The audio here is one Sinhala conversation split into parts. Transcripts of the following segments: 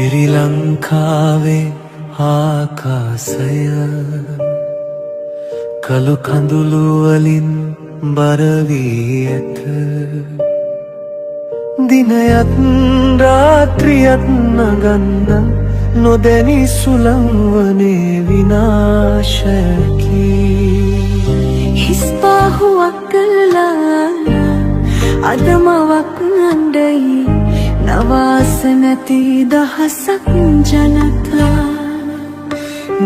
ශ්‍රී ලංකාවේ ආකාශය කළු කඳුළු වලින් බර වී ඇත. දිනයත් රාත්‍රියත් නගන්න නොදැනි සුළං වනේ විනාශයකි. හිස් පාහුවක් කළා අදමවක් අඬයි නවාස නැති දහසක් ජනතා.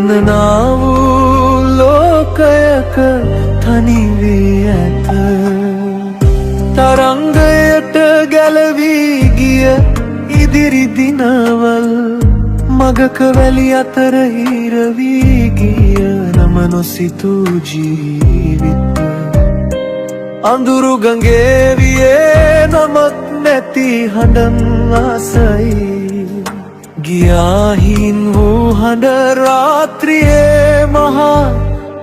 නනා වූ ලෝකයක තනි වී ඇත. තරංගයට ගැලවී ගිය ඉදිරි දිනවල් මගක වැලි අතර හිර වී ගිය නම නොසිතූ ජීවිත. අඳුරු ගඟේ වියේ නමක් නැති හඬන් ආසයි. ගියාහින් වූ හඬ රාත්‍රියේ මහා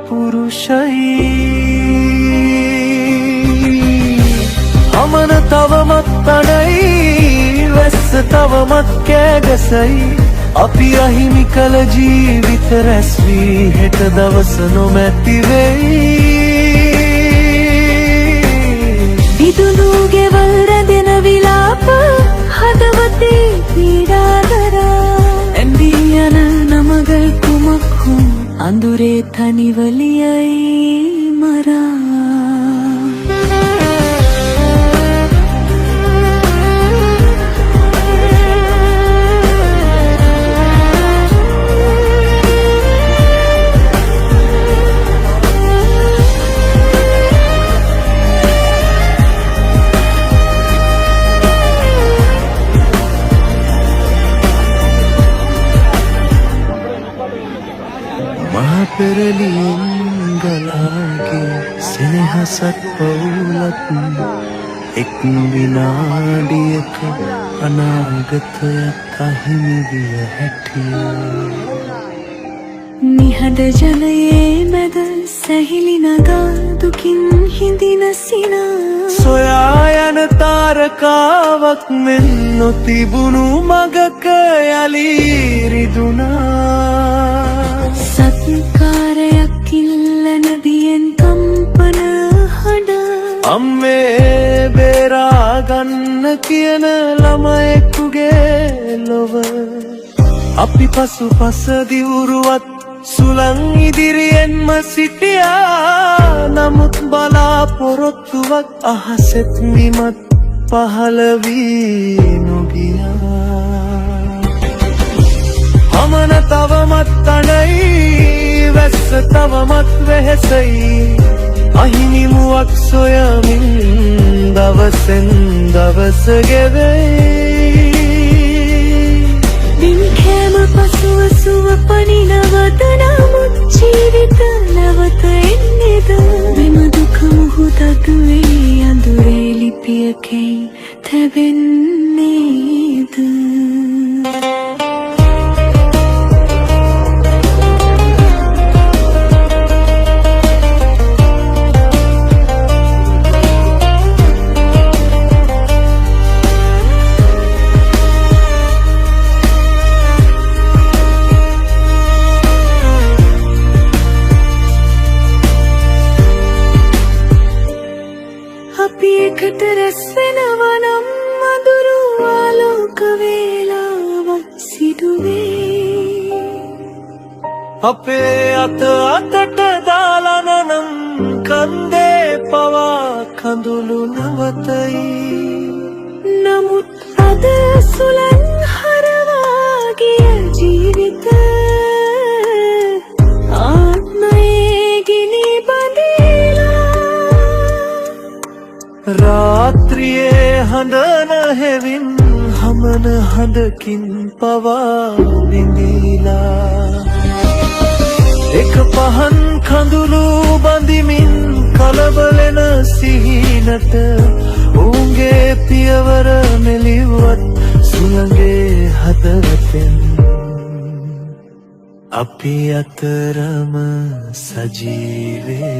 පුරුෂයි. අමන තවමත් තනයි වැස්ස තවමත් කෑගසයි. අපි අහිමි කළ ජීවිත රැස් වී හෙට දවස නොමැති වෙයි. විදුලු ගෙවල් රැඳෙන විලාප හදවතේ පීඩාදරා. ඇඹී යන නමගල් කුමක් හෝ අඳුරේ තනිවලියයි මරා. මහා පෙරළියෙන් ගලාගේ සෙනෙහසත් පවුලත් එක් විනාඩියක අනාගතයත් අහිමි විය හැටිය. නිහඬ ජලයේ මැද සැහිලි නගා දුකින් හිඳින සිනා. සොයා යන තාරකාවක් මෙන් නොතිබුණු මගක යලි රිදුනා. සත්කාරයක් ඉල්ලන දියෙන් කම්පන හඬ. අම්මේ බේරා ගන්න කියන ළමයෙකුගේ ලොව. අපි පසු පස දිවුරුවත් සුළං ඉදිරියෙන්ම සිටියා. නමුත් බලාපොරොත්තුවක් අහසෙත් මිමත් පහළ වී නොගියා. අමන තවමත් තනයි වැස්ස තවමත් වෙහෙසයි. අහිමිමුවක් සොයමින් දවසෙන් දවස ගෙවෙයි. දින්කෑම පසුව සුව පනිනවද නමුත් ජීවිත නැවත එන්නේද. මෙම දුක මුහුදක් වේ අඳුරේ ලිපියකින් තැවෙන්නේද. අපි එකට රැස් වෙනවා නම් අඳුරු ආලෝක වේලාවක් සිදුවේ. අපේ අත අතට දාලා නම් කන්දේ පවා කඳුළු නවතයි. නමුත් අද සුළං හරවා ගිය ජීවිත ආත්මයේ ගිනි බඳිලා. රාත්‍රියේ හඬන හෙවින් හමන හඬකින් පවා විඳිලා. එක පහන් කඳුළු බඳිමින් කලබලෙන සිහිනට උන්ගේ පියවර මෙලිවත් සුළඟේ හදවතෙන්. අපි අතරම සජීවේ.